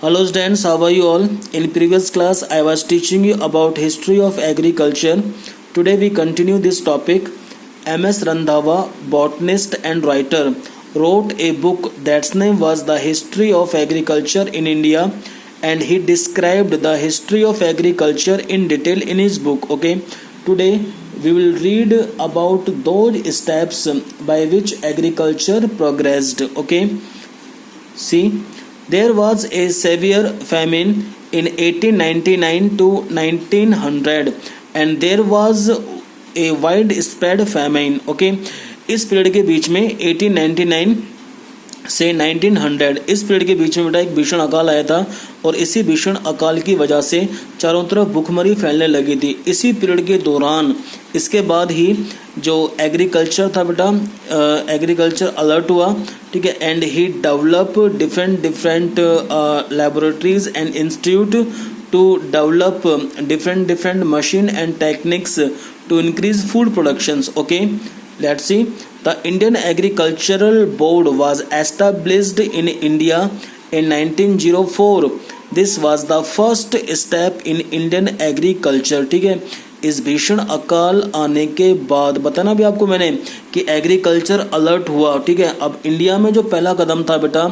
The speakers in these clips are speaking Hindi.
Hello students, how are you all? In previous class, I was teaching you about history of agriculture. Today we continue this topic. M.S. Randhawa, botanist and writer, wrote a book that's name was The History of Agriculture in India, and he described the history of agriculture in detail in his book. Okay, today we will read about those steps by which agriculture progressed. Okay, see. There was a severe famine in 1899 to 1900 and there was a widespread famine. Okay, इस पीरियड के बीच में 1899 से 1900 इस पीरियड के बीच में बेटा एक भीषण अकाल आया था और इसी भीषण अकाल की वजह से चारों तरफ भूखमरी फैलने लगी थी। इसी पीरियड के दौरान इसके बाद ही जो एग्रीकल्चर था बेटा एग्रीकल्चर अलर्ट हुआ, ठीक है, and he develop different laboratories and institute to develop different machine and techniques to increase food productions. Okay, let's see. The Indian Agricultural Board was established in India in 1904. This was the first step in Indian agriculture. ठीक है, इस भीषण अकाल आने के बाद बताना भी आपको मैंने कि एग्रीकल्चर अलर्ट हुआ. ठीक है, अब इंडिया में जो पहला कदम था बेटा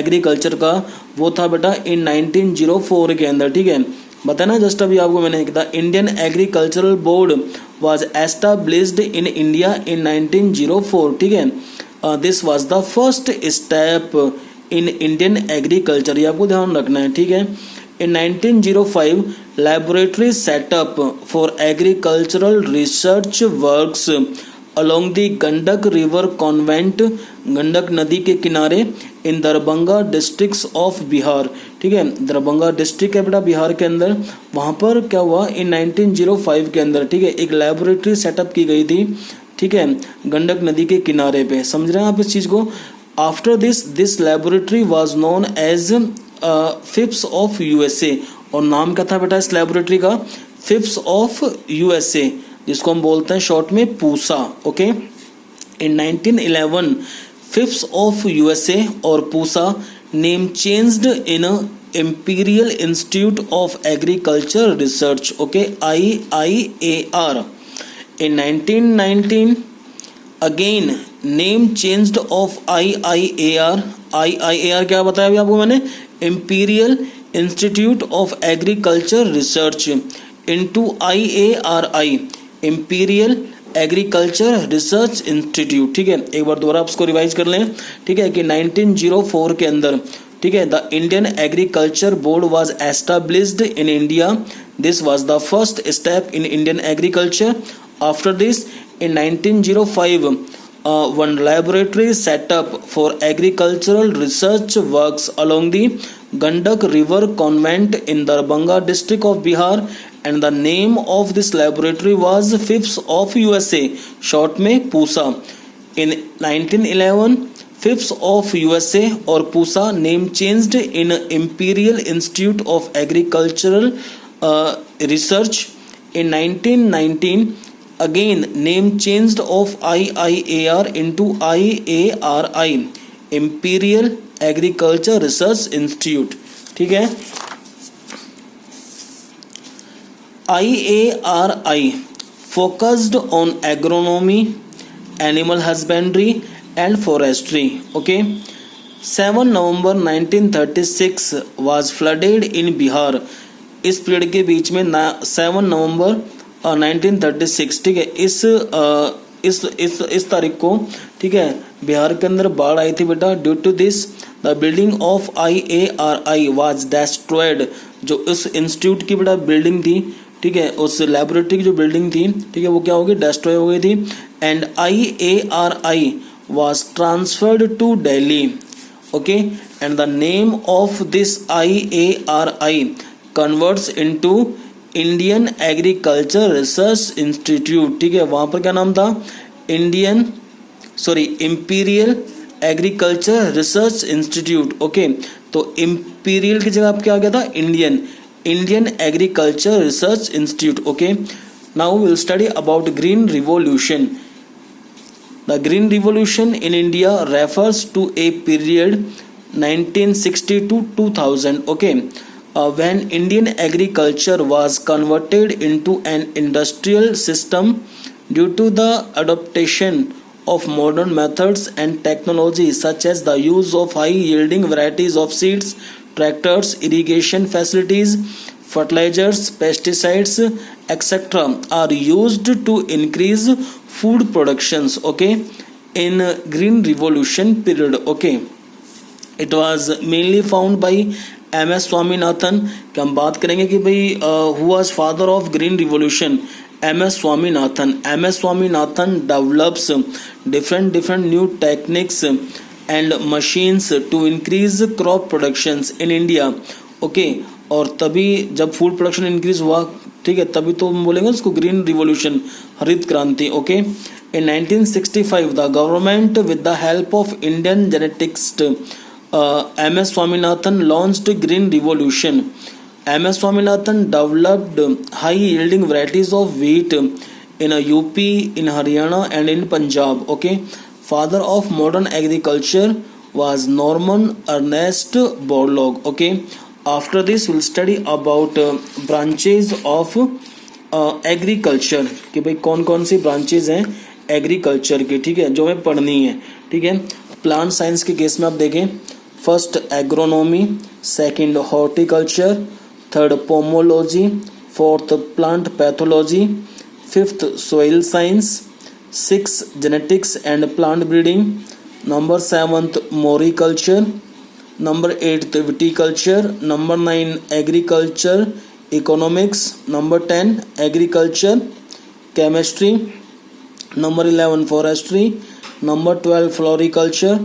एग्रीकल्चर का वो था बेटा इन 1904 के अंदर. ठीक है, बताना जस्ट अभी आपको मैंने the Indian agricultural board was established in India in 1904. ठीक है, this was the first step in Indian agriculture. ये आपको ध्यान रखना है. ठीक है, in 1905 laboratory set up for agricultural research works along the Gandak river convent Gandak नदी के किनारे इन दरभंगा डिस्ट्रिक्ट्स ऑफ बिहार. ठीक है, दरभंगा डिस्ट्रिक्ट है बेटा बिहार के अंदर. वहाँ पर क्या हुआ इन 1905 के अंदर, ठीक है, एक लैबोरेटरी सेटअप की गई थी. ठीक है, गंडक नदी के किनारे पे. समझ रहे हैं आप इस चीज़ को. After this laboratory was known as Phipps of USA. और नाम क्या था बेटा इस लैबोरेटरी का? फिप्स ऑफ यूएसए, जिसको हम बोलते हैं शॉर्ट में Pusa. Okay, in 1911 Phipps of USA और Pusa name changed in Imperial Institute of Agriculture Research. Okay, IIAR. In 1919 again name changed of IIAR. IIAR क्या बताया अभी आपको मैंने? Imperial Institute of Agriculture Research into IARI, Imperial agriculture research institute. ठीक है, एक बार दोबारा आपको रिवाइज कर लें. ठीक है कि 1904 के अंदर, ठीक है, the Indian agriculture board was established in India. This was the first step in Indian agriculture. After this in 1905 one laboratory set up for agricultural research works along the Gandak River Convent in Darbhanga district of Bihar, and the name of this laboratory was FIPS of USA, short में Pusa. In 1911 FIPS of USA और Pusa name changed in Imperial Institute of Agricultural Research. In 1919 again name changed of IIAR into IARI, Imperial Agriculture Research Institute. ठीक है, IARI focused on agronomy, animal husbandry and forestry. Okay, 7 November 1936 was flooded in Bihar. इस पीरियड के बीच में 7 नवंबर 1936, ठीक है, इस तारीख को, ठीक है, बिहार के अंदर बाढ़ आई थी बेटा. Due to this the building of IARI was destroyed. जो उस इंस्टीट्यूट की बेटा बिल्डिंग थी, ठीक है, उस लैबोरेटरी की जो बिल्डिंग थी, ठीक है, वो क्या हो गई? डिस्ट्रॉय हो गई थी. And IARI was transferred to Delhi. Okay, and the name of this IARI converts into Indian agriculture research institute. ठीक है, वहां पर क्या नाम था? Imperial agriculture research institute. Okay, तो इंपीरियल की जगह आप क्या आ गया था? Indian agriculture research institute. Okay, now will study about green revolution. The green revolution in India refers to a period 1960 to 2000. Okay, when Indian agriculture was converted into an industrial system due to the adaptation of modern methods and technology such as the use of high yielding varieties of seeds, tractors, irrigation facilities, fertilizers, pesticides, etc. are used to increase food productions. Okay, in green revolution period. Okay, it was mainly found by M S Swaminathan. कि हम बात करेंगे कि भाई who was father of green revolution. M S Swaminathan. M S Swaminathan develops different new techniques and machines to increase crop productions in India. Okay, और तभी जब फूड प्रोडक्शन इंक्रीज हुआ, ठीक है, तभी तो हम बोलेंगे उसको ग्रीन रिवॉल्यूशन, हरित क्रांति. Okay, in 1965 the government with the help of Indian geneticist M.S. Swaminathan launched Green Revolution. M.S. Swaminathan developed high-yielding varieties of wheat in UP, in Haryana, and in Punjab. Okay, father of modern agriculture was Norman Ernest Borlaug. Okay, after this we'll study about branches of agriculture. कि भाई कौन कौन सी ब्रांचेज हैं एग्रीकल्चर की, ठीक है, जो हमें पढ़नी है. ठीक है, प्लांट साइंस के केस में आप देखें, first agronomy, second horticulture, third pomology, fourth plant pathology, fifth soil science, six genetics and plant breeding, number seventh moriculture, number eighth viticulture, number 9 agriculture economics, number 10 agriculture chemistry, number 11 forestry, number 12 floriculture,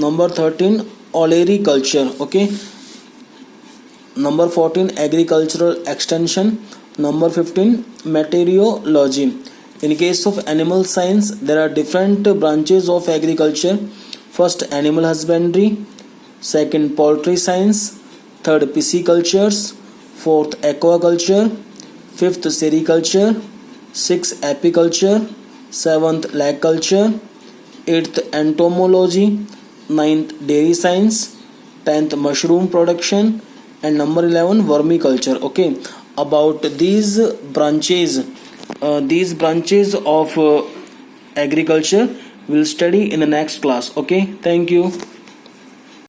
number 13 olericulture. Okay, number 14 agricultural extension, number 15 meteorology. In case of animal science, there are different branches of agriculture. First, animal husbandry, second, poultry science, third, piscicultures, fourth, aquaculture, fifth, sericulture, sixth, apiculture, seventh, lake culture, eighth, entomology, ninth, dairy science, 10th, mushroom production, and number 11, vermiculture. Okay, about these branches of agriculture we'll study in the next class. Okay, thank you.